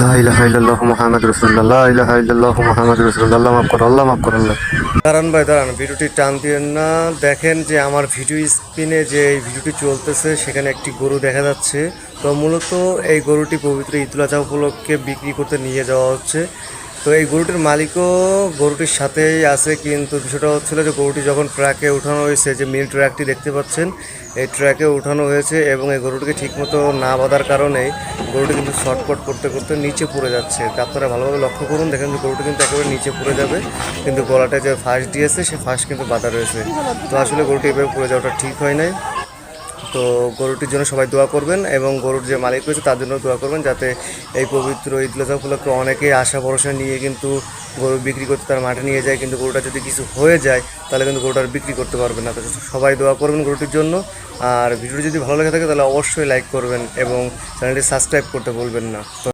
লা ইলাহা ইল্লাল্লাহু মুহাম্মাদুর রাসূলুল্লাহ, লা ইলাহা ইল্লাল্লাহু মুহাম্মাদুর রাসূলুল্লাহ। মাফ করো আল্লাহ, মাফ করো আল্লাহ। দাঁড়ান ভাই দাঁড়ান, ভিডিওটি টান দিয়েন না। দেখেন যে আমার ভিডিও স্ক্রিনে যে এই ভিডিওটি চলতেছে সেখানে একটি গরু দেখা যাচ্ছে। তো মূলত এই গরুটি পবিত্র ঈদুল আজহা উপলক্ষে বিক্রি করতে নিয়ে যাওয়া হচ্ছে। তো এই গরুটির মালিকও গরুটির সাথেই আছে, কিন্তু বিষয়টা হচ্ছিল যে গরুটি যখন ট্রাকে উঠানো হয়েছে, যে মিল ট্রাকটি দেখতে পাচ্ছেন এই ট্রাকে উঠানো হয়েছে এবং এই গরুটিকে ঠিকমতো না বাঁধার কারণে গরুটি কিন্তু শর্টকট করতে করতে নিচে পড়ে যাচ্ছে। তা আপনারা ভালোভাবে লক্ষ্য করুন, দেখেন যে গরুটি কিন্তু একেবারে নিচে পড়ে যাবে, কিন্তু গলাটা যে ফাঁস দিয়েছে সে ফাঁস কিন্তু বাঁধা রয়েছে। তো আসলে গরুটি এভাবে পড়ে যাওয়াটা ঠিক হয় নাই। তো গরুটির জন্য সবাই দোয়া করবেন এবং গরুর যে মালিক রয়েছে তার জন্য দোয়া করবেন, যাতে এই পবিত্র ঈদুল আজহা উপলক্ষে অনেকেই আশা ভরসা নিয়ে কিন্তু গরু বিক্রি করতে তার মাঠে নিয়ে যায়, কিন্তু গরুটা যদি কিছু হয়ে যায় তাহলে কিন্তু গরুটা আর বিক্রি করতে পারবে না। তো সবাই দোয়া করবেন গরুটির জন্য। আর ভিডিওটি যদি ভালো লেগে থাকে তাহলে অবশ্যই লাইক করবেন এবং চ্যানেলটি সাবস্ক্রাইব করতে ভুলবেন না।